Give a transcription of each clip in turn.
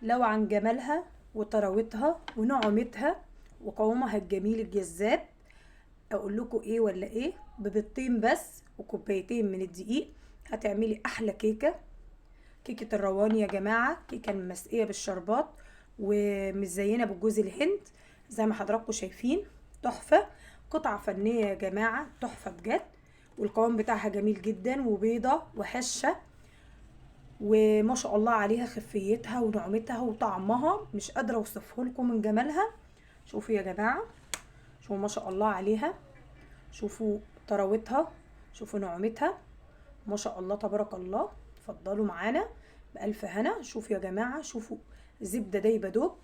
لو عن جمالها وطراوتها ونعومتها وقوامها الجميل الجذاب، اقول لكم ايه ولا ايه؟ ببيضتين بس وكوبايتين من الدقيق هتعملي احلى كيكه. كيكه الرواني يا جماعه، كيكه مسقيه بالشربات ومزينه بالجوز الهند زي ما حضراتكم شايفين. تحفه، قطعه فنيه يا جماعه، تحفه بجد. والقوام بتاعها جميل جدا وبيضه وهشه، وما شاء الله عليها خفيتها ونعومتها وطعمها مش قادره اوصفه لكم من جمالها. شوفوا يا جماعه، شوفوا ما شاء الله عليها، شوفوا طراوتها، شوفوا نعومتها، ما شاء الله تبارك الله. اتفضلوا معانا بألف هنا. شوفوا يا جماعه، شوفوا زبده دايبه دوب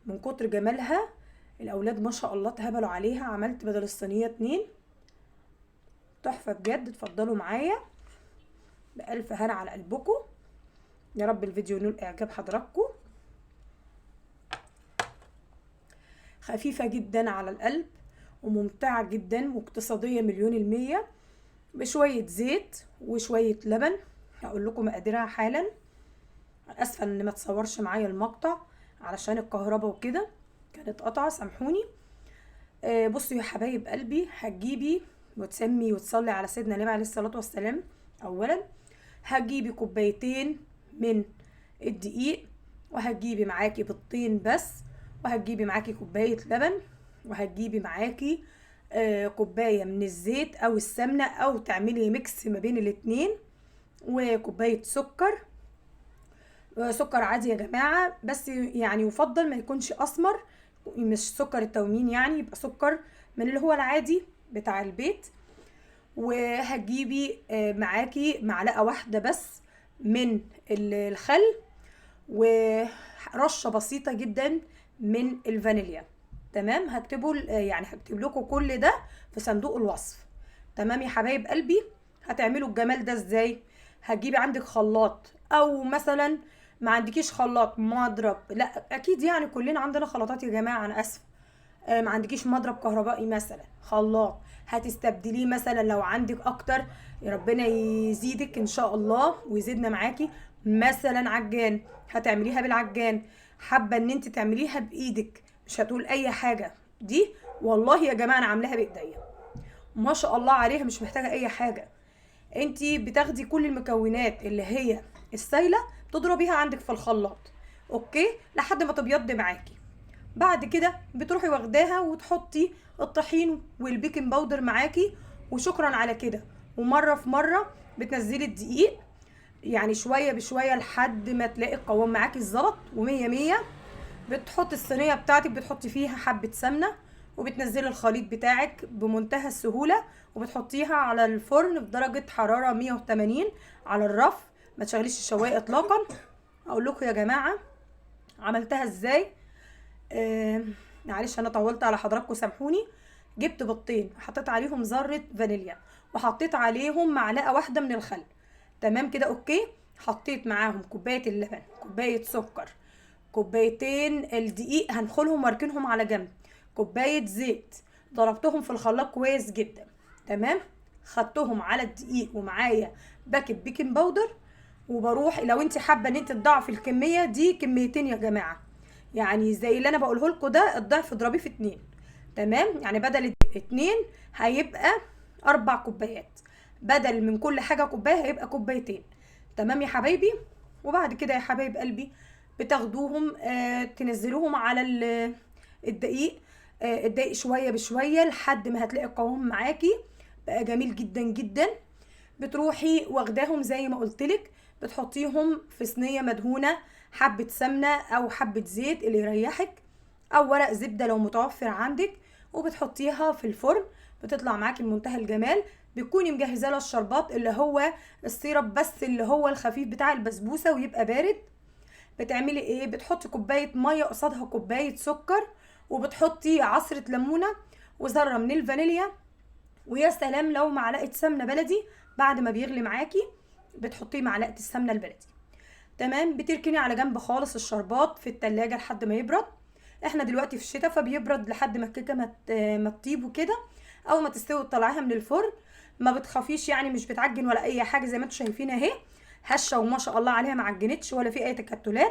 من كتر جمالها. الاولاد ما شاء الله اتهبلوا عليها، عملت بدل الصينيه 2. تحفه بجد. اتفضلوا معايا بألف هنا على قلبكم. يا رب الفيديو ينول اعجاب حضراتكم. خفيفه جدا على القلب وممتعه جدا واقتصاديه مليون المية، بشويه زيت وشويه لبن. هقول لكم مقاديرها حالا. اسفه ان ما تصورش معايا المقطع علشان الكهرباء وكده كانت قطعه، سامحوني. بصوا يا حبايب قلبي، هتجيبي وتسمي وتصلي على سيدنا النبي عليه الصلاه والسلام. اولا هتجيبي كوبايتين من الدقيق، وهتجيبي معاكي بيضتين بس، وهتجيبي معاكي كوبايه لبن، وهتجيبي معاكي كوبايه من الزيت او السمنه او تعملي ميكس ما بين الاتنين، وكوبايه سكر. سكر عادي يا جماعه، بس يعني يفضل ما يكونش اسمر، مش سكر التومين، يعني يبقى سكر من اللي هو العادي بتاع البيت. وهتجيبي معاكي معلقه واحده بس من الخل، ورشه بسيطه جدا من الفانيليا. تمام، يعني هكتب لكم كل ده في صندوق الوصف. تمام يا حبايب قلبي. هتعملوا الجمال ده ازاي؟ هتجيبي عندك خلاط، او مثلا ما عندكيش خلاط، مضرب. لا اكيد يعني كلنا عندنا خلاطات يا جماعه، انا اسفه. ما عندكيش مضرب كهربائي مثلا، خلاط هتستبدليه مثلا. لو عندك اكتر، يا ربنا يزيدك ان شاء الله ويزيدنا معاكي. مثلا عجان، هتعمليها بالعجان. حابه ان انت تعمليها بايدك، مش هتقول اي حاجه دي. والله يا جماعه انا عاملاها بايديا، ما شاء الله عليها، مش محتاجه اي حاجه. انت بتاخدي كل المكونات اللي هي السايله تضربيها عندك في الخلاط، اوكي، لحد ما تبيض معاكي. بعد كده بتروحي واخداها وتحطي الطحين والبيكنج باودر معاكي، وشكرا على كده. ومره في مره بتنزلي الدقيق، يعني شويه بشويه لحد ما تلاقي القوام معاكي الظبط ومية مية. بتحطي الصينيه بتاعتك، بتحطي فيها حبه سمنه، وبتنزلي الخليط بتاعك بمنتهى السهوله، وبتحطيها على الفرن بدرجه حراره 180 على الرف. ما تشغليش الشوايه اطلاقا. اقول لكم يا جماعه عملتها ازاي. معلش انا طولت على حضراتكم، سامحوني. جبت بيضتين، حطيت عليهم ذره فانيليا، وحطيت عليهم معلقه واحده من الخل. تمام كده اوكي. حطيت معاهم كوبايه اللبن، كوبايه سكر، كوبايتين الدقيق هنخلهم واركنهم على جنب، كوبايه زيت. ضربتهم في الخلاط كويس جدا. تمام، خدتهم على الدقيق ومعايا باكت بيكنج باودر. وبروح لو انت حابه ان انت تضاعفي الكميه دي كميتين يا جماعه، يعني زي اللي انا بقوله لكم ده، الضعف اضربيه في 2. تمام، يعني بدل 2 هيبقى 4 كوبايات، بدل من كل حاجه كوبايه هيبقى كوبايتين. تمام يا حبايبي. وبعد كده يا حبايب قلبي بتاخدوهم تنزلوهم على الدقيق. الدقيق شويه بشويه لحد ما هتلاقي القوام معاكي بقى جميل جدا جدا. بتروحي واخداهم زي ما قلتلك، بتحطيهم في صينيه مدهونه حبه سمنه او حبه زيت اللي يريحك، او ورق زبده لو متوفر عندك، وبتحطيها في الفرن. بتطلع معاكي بمنتهى الجمال. بتكوني مجهزه لها الشربات اللي هو السيرب بس، اللي هو الخفيف بتاع البسبوسه، ويبقى بارد. بتعملي ايه؟ بتحطي كوبايه ميه قصادها كوبايه سكر، وبتحطي عصره ليمونه وذره من الفانيليا، ويا سلام لو معلقه سمنه بلدي. بعد ما بيغلي معاكي بتحطيه معلقه السمنه البلدي. تمام، بتركني على جنب خالص الشربات في التلاجة لحد ما يبرد. احنا دلوقتي في الشتاء فبيبرد لحد ما الكيكه ما تطيب وكده، او ما تستوي تطلعيها من الفرن. ما بتخافيش يعني، مش بتعجن ولا اي حاجه، زي ما انتم شايفين اهي، هشه وما شاء الله عليها، ما عجنتش ولا في اي تكتلات.